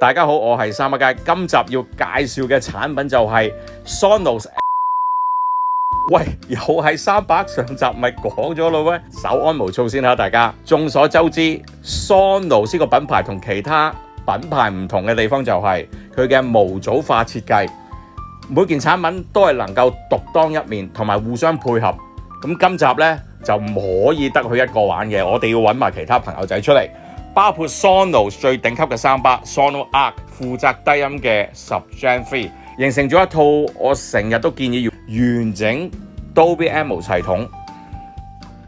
大家好，我係三百佳，今集要介紹嘅產品就係 Sonos。喂，又係300，上集咪講咗咯喂，稍安毋躁先吓大家。眾所周知 ，Sonos 呢個品牌同其他品牌唔同嘅地方就係佢嘅模組化設計，每件產品都係能夠獨當一面，同埋互相配合。咁今集呢，就唔可以得佢一個玩嘅，我哋要揾埋其他朋友仔出嚟，包括 Sonos 最頂級嘅300 Sonos Arc 負責低音嘅10 Gen 3，形成咗一套我成日都建議要完整 Dolby Atmos 系統。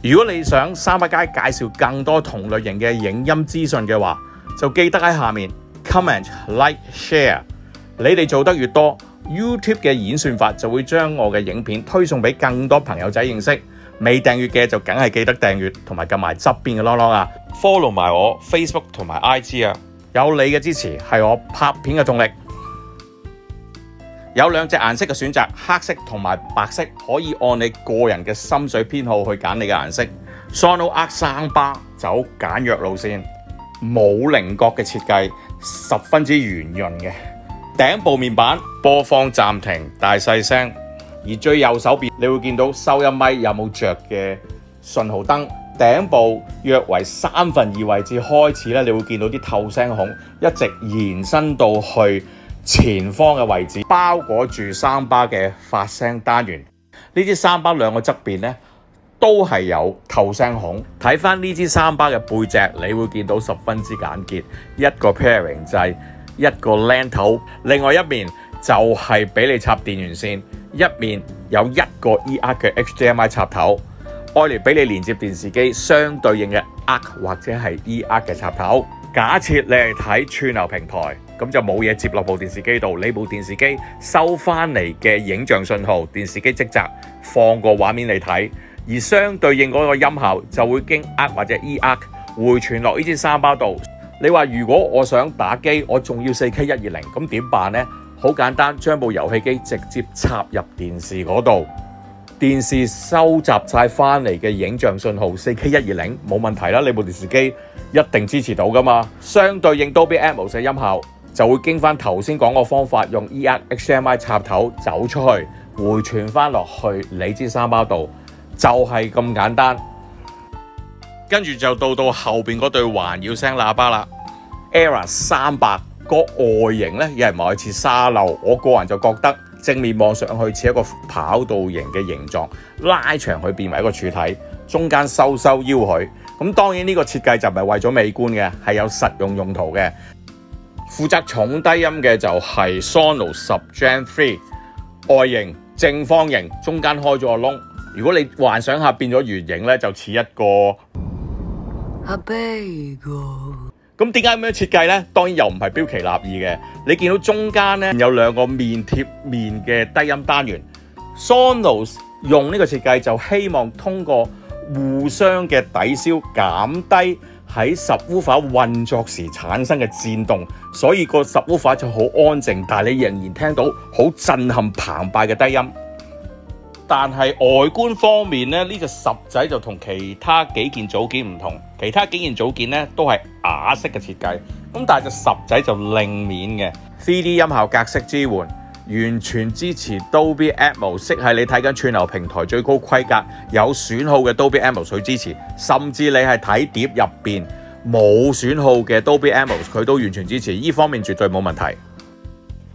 如果你想300佳介紹更多同類型嘅影音資訊嘅話，就記得喺下面 comment like share。你哋做得越多， YouTube 嘅演算法就會將我嘅影片推送俾更多朋友仔認識。未訂閱嘅就梗係記得訂閱，同埋撳埋側邊嘅啷啷啊 ，follow 埋我 Facebook 同埋 IG 啊，有你嘅支持係我拍片嘅動力。有兩隻顏色嘅選擇，黑色同埋白色，可以按你個人嘅心水偏好去揀你嘅顏色。Sonos Arc 300走簡約路線，冇稜角嘅設計，十分之圓潤嘅。頂部面板播放暫停大細聲，而最右手邊你會見到收音咪有冇着嘅信號燈。頂部約為2/3位置開始咧，你會見到啲透聲孔一直延伸到去前方嘅位置，包裹住300嘅發聲單元。呢支300兩個側邊咧都係有透聲孔。睇翻呢支300嘅背脊，你會見到十分之簡潔，一個 pairing 掣，一個 LAN 頭，另外一面就係俾你插電源線，一面有一個 eARC 嘅 HDMI 插頭，愛嚟俾你連接電視機相對應嘅 ARC 或者係 eARC 嘅插頭。假設你係睇串流平台，咁就冇嘢接落部電視機度，你部電視機收翻嚟嘅影像信號，電視機職責放個畫面嚟睇，而相對應嗰個音效就會經 ARC 或者 eARC 回傳落呢支300度。你話如果我想打機，我仲要 4K 120，咁點辦呢？好簡單，將部遊戲機直接插入電視嗰度，電視收集晒翻嚟嘅影像信號 4K 120冇問題啦，你部電視機一定支持到噶嘛。相對應 Dolby Atmos 嘅音效就會經翻頭先講個方法，用 eARC HDMI 插頭走出去，回傳翻落去你支300度，就係咁簡單。跟住就到後邊嗰對環繞聲喇叭啦。Era 300個外形咧，有人話似沙漏，我個人就覺得正面望上去似一個跑道型嘅形狀，拉長佢變為一個柱體，中間收腰佢。咁當然呢個設計就唔係為咗美觀嘅，係有實用用途嘅。負責重低音嘅就係 Sonos 10 Gen 3，外形正方形，中間開咗個窿。如果你幻想下變咗圓形咧，就似一個咁點解咁樣設計呢？當然又唔係標奇立異嘅。你見到中間呢有兩個面貼面嘅低音單元 ，Sonos 用呢個設計就希望通過互相嘅抵消，減低喺subwoofer運作時產生嘅顫動，所以個subwoofer就好安靜，但係你仍然聽到好震撼澎湃嘅低音。但係外觀方面咧，呢隻10仔就同其他幾件組件唔同，其他幾件組件咧都係啞式嘅設計，咁但係隻10仔就另面嘅 3D 音效格式支援，完全支持 Dolby Atmos， 即係你睇緊串流平台最高規格有損耗嘅 Dolby Atmos 佢支持，甚至你係睇碟入邊冇損耗嘅 Dolby Atmos 佢都完全支持，呢方面絕對冇問題。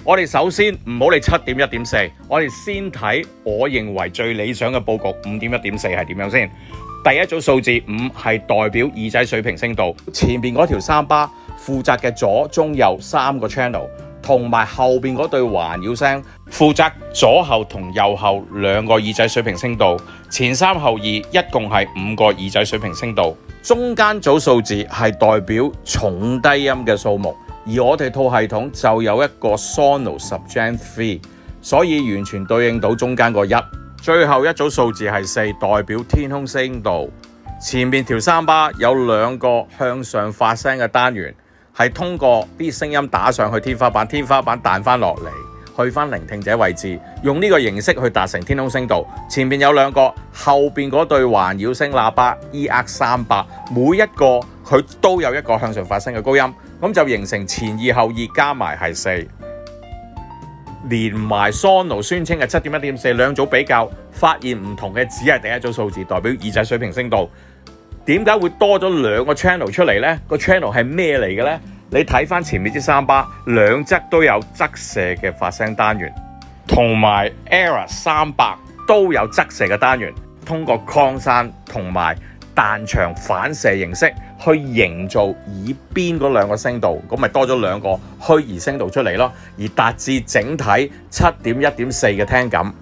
我哋首先唔好理7.1.4，我哋先睇我認為最理想嘅佈局 5.1.4 係點樣先。第一組數字5係代表耳仔水平聲度，前邊嗰條300負責嘅左中右3個 channel， 同埋後邊嗰對環繞聲負責左後同右後2個耳仔水平聲度，前3後2一共係5個耳仔水平聲度。中間組數字係代表重低音嘅數目。而我哋套系統就有一個 Sonos 10 Gen 3，所以完全對應到中間個1。最後一組數字係4，代表天空聲度。前面條300有2個向上發聲嘅單元，係通過啲聲音打上去天花板，天花板彈翻落嚟，去翻聆聽者位置，用呢個形式去達成天空聲度。前面有2個，後邊嗰對環繞聲喇叭 eARC 300，每一個佢都有一個向上發聲嘅高音。咁就形成前二後二加埋係4，連埋 Sonos 宣稱嘅7.1.4兩組比較，發現唔同嘅只係第一組數字，代表耳仔水平聲度。點解會多咗2個 channel 出嚟呢？個 channel 係咩嚟嘅呢？你睇翻前面啲3巴，兩側都有側射嘅發聲單元，同埋 Era 300都有側射嘅單元，通過擴散同埋彈牆反射形式去營造耳邊嗰2個聲道，咁咪多咗2個虛擬聲道出嚟咯，而達至整體7.1.4嘅聽感。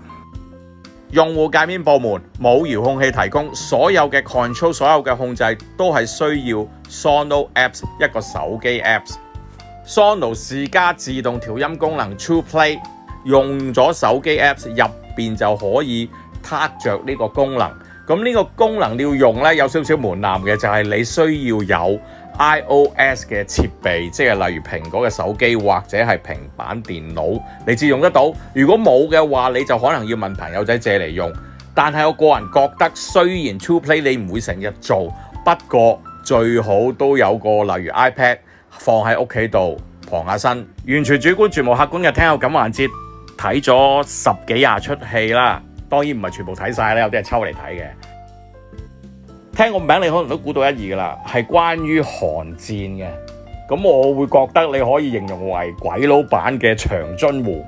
用戶界面部門冇遙控器提供，所有嘅 control 所有嘅控制都係需要 Sonos Apps 一個手機 Apps。Sonos 自家自動調音功能 True Play 用咗手機 Apps 入邊就可以撻着呢個功能。咁呢個功能你要用咧有少少門檻嘅，就係你需要有 iOS 嘅設備，即係例如蘋果嘅手機或者係平板電腦，你至用得到。如果冇嘅話，你就可能要問朋友仔借嚟用。但係我個人覺得，雖然 True Play 你唔會成日做，不過最好都有個例如 iPad 放喺屋企度傍下身。完全主觀、全無客觀嘅聽後感環節，睇咗10幾20出戲啦。當然唔係全部睇晒啦，有啲係抽嚟睇嘅。聽個名你可能都估到1、2噶啦，係關於寒戰嘅。咁我會覺得你可以形容為鬼佬版嘅長津湖。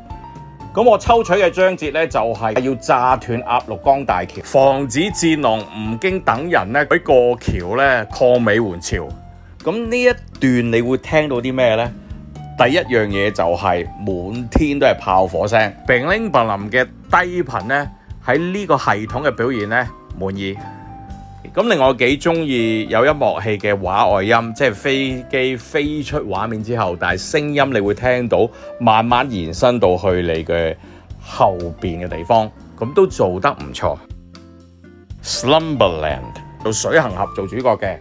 咁我抽取嘅章節呢，就係要炸斷鴨綠江大橋，防止戰狼吳京等人呢喺過橋呢抗美援朝。咁呢一段你會聽到啲咩呢？第一樣嘢就係滿天都係炮火聲，乒鈴乓啷嘅低頻呢，喺呢個系統嘅表現呢，滿意。咁另外幾中意有一幕戲嘅畫外音，即係飛機飛出畫面之後，但係聲音你會聽到慢慢延伸到去你嘅後邊嘅地方，咁都做得唔錯。Slumberland 做水行俠做主角嘅，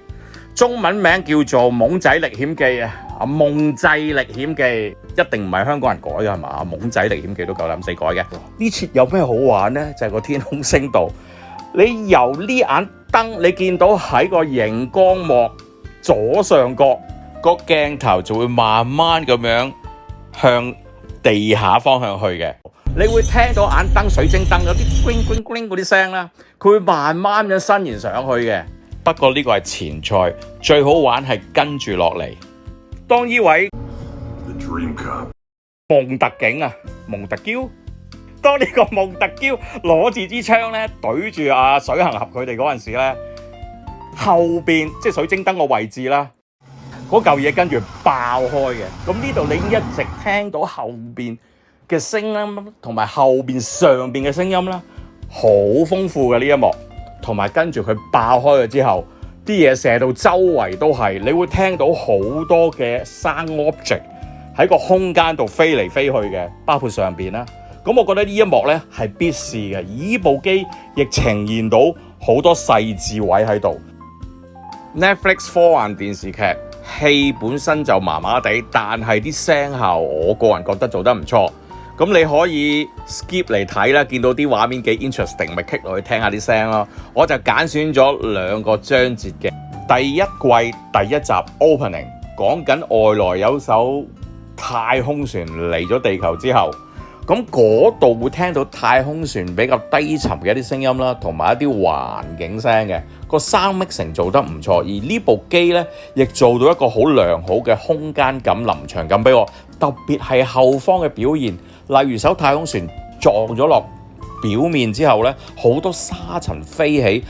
中文名叫做《懵仔歷險記》啊，夢祭歷險記一定唔係香港人改嘅係嘛？懵仔歷險記都夠膽死改嘅。呢次有咩好玩呢？就係個天空聲道，你由呢眼燈，你見到喺個熒光幕左上角個鏡頭就會慢慢咁樣向地下方向去嘅。你會聽到眼燈水晶燈有啲 gling gling gling 嗰啲聲啦，佢會慢慢咁伸延上去嘅。不過呢個係前菜，最好玩係跟住落嚟。當呢位蒙特警啊，蒙特嬌。當呢個蒙特嬌攞住支槍咧，對住阿水行俠佢哋嗰陣時咧，後邊即係水晶燈個位置啦，嗰嚿嘢跟住爆開嘅。咁呢度你一直聽到後邊嘅聲音，同埋後邊上邊嘅聲音啦，好豐富嘅呢一幕。同埋跟住佢爆開咗之後，啲嘢射到周圍都係，你會聽到好多嘅生 object 喺個空間度飛嚟飛去嘅，包括上邊啦。咁我覺得呢一幕呢係必試嘅，而呢部機亦呈現到好多細緻位喺度。Netflix 科幻電視劇戲本身就麻麻地，但係啲聲效我個人覺得做得唔錯。咁你可以 skip 嚟睇啦，見到啲畫面幾 interesting，咪 click 落去聽下啲聲咯。我就揀選咗2個章節嘅第一季第1集 opening， 講緊外來有艘太空船嚟咗地球之後。咁嗰度會聽到太空船比較低沉嘅一啲聲音啦，同埋一啲環境聲嘅，個 sound mixing 做得唔錯。而呢部機呢，亦做到一個好良好嘅空間感、臨場感俾我。特別係後方嘅表現，例如艘太空船撞咗落表面之後呢，好多沙塵飛起，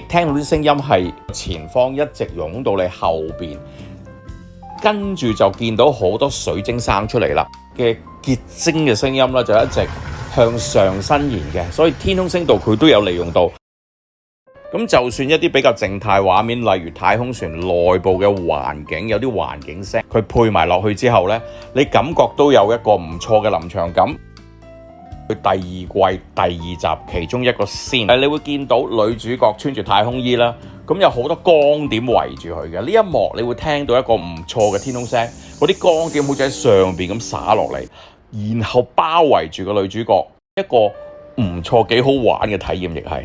聽到啲聲音係前方一直湧到你後邊，跟住就見到好多水晶生出嚟啦嘅結晶嘅聲音啦，就一直向上伸延嘅，所以天空聲道佢都有利用到。咁就算一啲比較靜態畫面，例如太空船內部嘅環境有啲環境聲，佢配埋落去之後呢，你感覺都有一個唔錯嘅臨場感。佢第2季第2集其中一個 scene， 你會見到女主角穿住太空衣啦，咁有好多光點圍住佢嘅。呢一幕你會聽到一個唔錯嘅天空聲，嗰啲光點好似喺上邊咁灑落嚟，然後包圍住個女主角，一個唔錯幾好玩嘅體驗，亦係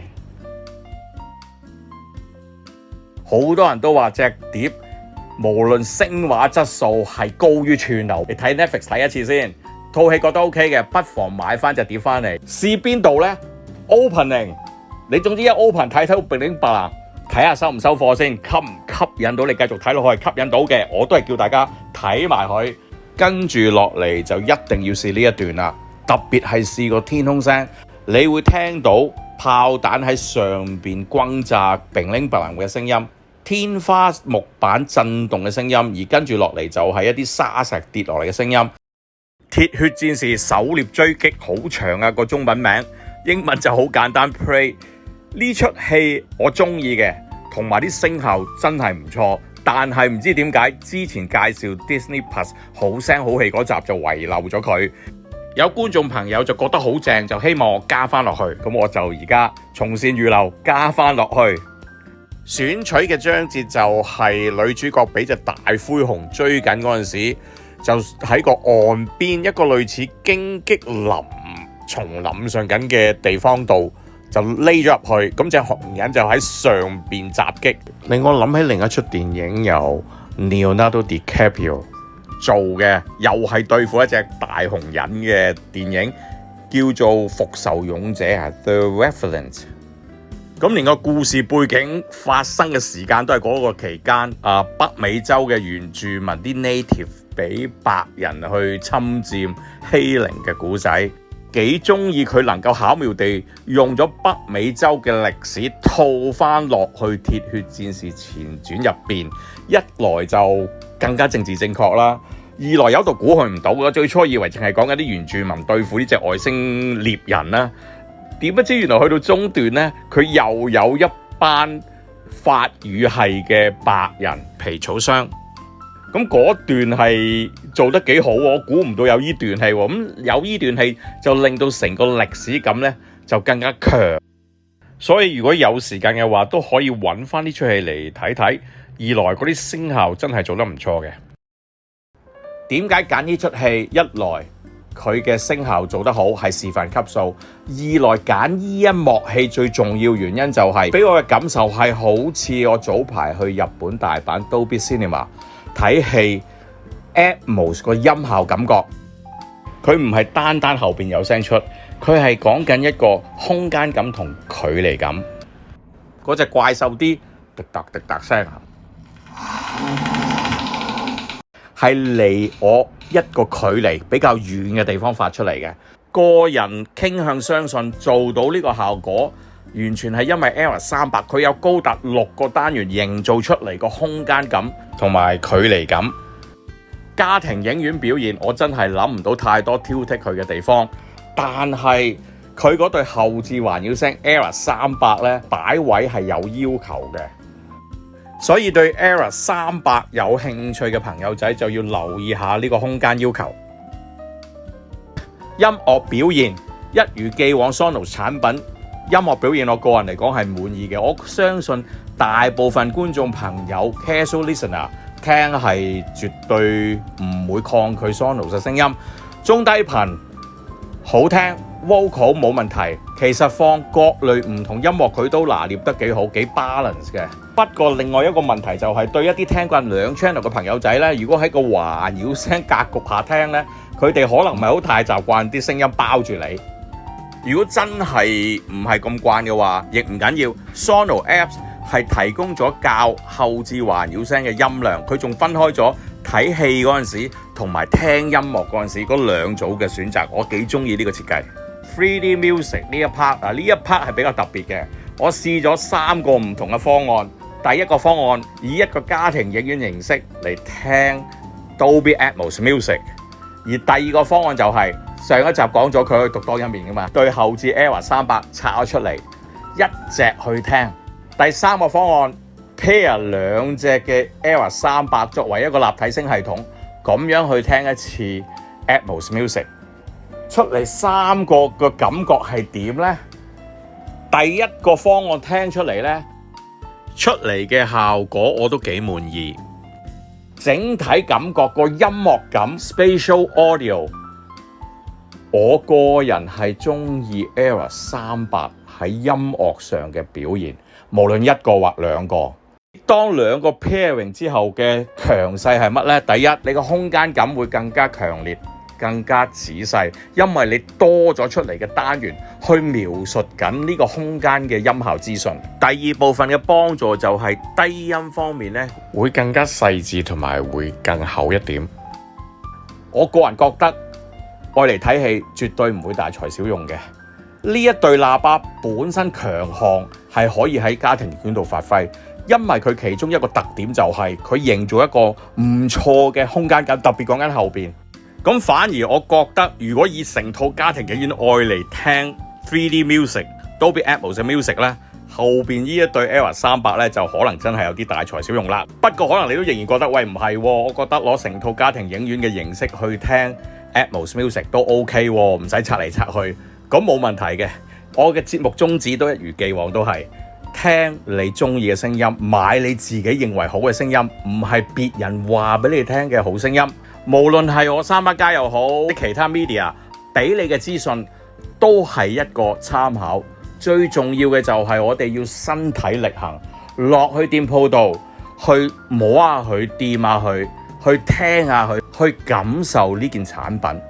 好多人都話隻碟無論聲畫質素係高於串流。你睇 Netflix 睇一次先，套戲覺得 OK 嘅，不妨買翻隻碟翻嚟試邊度呢？ Opening， 你總之一 open 睇到 bling bling， 睇下收唔收貨先，吸唔吸引到你繼續睇落去？吸引到嘅，我都係叫大家睇埋佢。跟住落嚟就一定要試呢一段啦，特別係試個天空聲，你會聽到炮彈喺上邊轟炸 bling bling 嘅聲音，天花木板震動嘅聲音，而跟住落嚟就係一啲沙石跌落嚟嘅聲音。鐵血戰士狩獵追擊好長啊，個中文名，英文就好簡單 Prey。呢出戲我中意嘅，同埋啲聲效真係唔錯，但係唔知點解之前介紹 Disney Plus 好聲好戲嗰集就遺漏咗佢。有觀眾朋友就覺得好正，就希望我加翻落去，咁我就而家從善如流加翻落去。選取嘅章節就係女主角俾隻大灰熊追緊嗰陣時，就喺個岸邊一個類似荊棘林叢林上緊嘅地方度就匿咗入去，咁隻熊人就喺上邊襲擊，令我諗起另一出電影由 Leonardo DiCaprio 做嘅，又係對付一隻大熊人嘅電影，叫做《復仇勇者》The Revenant。咁連個故事背景發生嘅時間都係嗰個期間，北美洲嘅原住民啲 native 俾白人去侵佔欺凌嘅故仔，幾中意佢能夠巧妙地用咗北美洲嘅歷史套翻落去《鐵血戰士前傳》入邊，一來就更加政治正確啦，二來有度估佢唔到嘅，最初以為淨係講緊啲原住民對付呢隻外星獵人啦。點不知原來去到中段呢，佢又有一班法語系嘅白人皮草箱，咁嗰段係做得幾好，我估唔到有呢段戲，咁有呢段戲就令到成個歷史感呢就更加強，所以如果有時間嘅話，都可以揾翻呢出戲嚟睇睇。二來嗰啲聲效真係做得唔錯嘅。點解揀呢出戲？一來佢嘅聲效做得好，係示範級數；二來揀呢一幕戲最重要原因就係俾我嘅感受係好似我早排去日本大阪 Dolby Cinema 睇戲 Atmos 個音效感覺，佢唔係單單後邊有聲出，佢係講緊一個空間感同距離感。嗰隻怪獸啲滴答滴答聲係離我一個距離比較遠嘅地方發出嚟嘅。個人傾向相信做到呢個效果，完全係因為 Era 300佢有高達6個單元營造出嚟個空間感同埋距離感。家庭影院表現我真係諗唔到太多挑剔佢嘅地方，但係佢嗰對後置環繞聲 Era 300咧擺位係有要求嘅。所以對 Era 300有興趣嘅朋友仔就要留意下呢個空間要求。音樂表現一如既往 Sonos 產品，音樂表現我個人嚟講係滿意嘅。我相信大部分觀眾朋友 casual listener 聽係絕對唔會抗拒 Sonos 嘅聲音，中低頻好聽 ，vocal 冇問題。其實放各類唔同音樂佢都拿捏得幾好，幾 balance 嘅。不過另外一個問題就係對一啲聽慣兩 channel 嘅朋友仔咧，如果喺個環繞聲格局下聽咧，佢哋可能唔係好太習慣啲聲音包住你。如果真係唔係咁慣嘅話，亦唔緊要。Sonos Apps 係提供咗較後置環繞聲嘅音量，佢仲分開咗睇戲嗰陣時同埋聽音樂嗰陣時嗰兩組嘅選擇，我幾中意呢個設計。3D Music 呢一 part 呢一 part 係比較特別嘅。我試咗3個唔同嘅方案。第一個方案以一個家庭影院形式嚟聽 Dolby Atmos Music， 而第二個方案就係上一集講咗佢可以獨當一面噶嘛，對後置 Era 300拆咗出嚟一隻去聽。第三個方案 pair 兩隻嘅 Era 300作為一個立體聲系統，咁樣去聽一次 Atmos Music， 出嚟3個嘅感覺係點呢？第一個方案聽出嚟呢，出嚟嘅效果我都幾滿意，整體感覺個音樂感 Spatial Audio， 我個人係中意 Era 300喺音樂上嘅表現，無論一個或兩個當兩個 pairing 之後嘅強勢係乜呢？第一，你個空間感會更加強烈，更加仔細，因為你多咗出嚟嘅單元去描述緊呢個空間嘅音效資訊。第二部分嘅幫助就係低音方面呢，會更加細緻同埋會更厚一點。我個人覺得愛嚟睇戲絕對唔會大材小用嘅。呢一對喇叭本身強項係可以喺家庭影院度發揮，因為佢其中一個特點就係佢營造一個唔錯嘅空間感，特別講緊後邊。咁反而我覺得，如果以成套家庭影院愛嚟聽 3D music、Dolby Atmos 嘅 music 咧，後邊呢一對 Era 300咧就可能真係有啲大材小用啦。不過可能你都仍然覺得，喂唔係喎，我覺得攞成套家庭影院嘅形式去聽 Atmos music 都 OK 喎，唔使拆嚟拆去。咁冇問題嘅，我嘅節目宗旨都一如既往，都係聽你中意嘅聲音，買你自己認為好嘅聲音，唔係別人話俾你聽嘅好聲音。無論係我300街又好，其他 media 俾你嘅資訊都係一個參考。最重要嘅就係我哋要身體力行，落去店鋪度去摸下佢，掂下佢，去聽下佢，去感受呢件產品。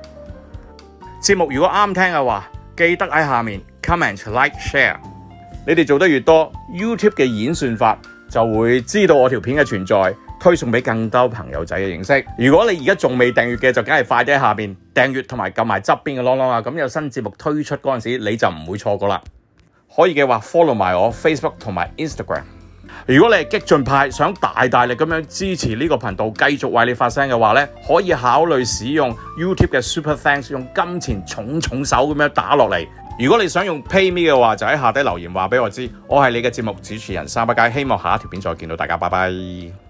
節目如果啱聽嘅話，記得喺下面 comment、like、share。你哋做得越多 ，YouTube 嘅演算法就會知道我條片嘅存在，推送俾更多朋友仔嘅認識。如果你而家仲未訂閱嘅，就梗係快啲喺下面訂閱同埋撳埋側邊嘅啷啷啊！咁有新節目推出嗰陣時，你就唔會錯過啦。可以嘅話 follow 埋我 Facebook 同埋 Instagram。如果你係激進派，想大力咁樣支持呢個頻道，繼續為你發聲嘅話呢，可以考慮使用 YouTube 嘅 Super Thanks， 用金錢重手咁樣打落嚟。如果你想用 PayMe 嘅話，就喺下底留言話俾我知。我係你嘅節目主持人300街，希望下一條片再見到大家，拜拜。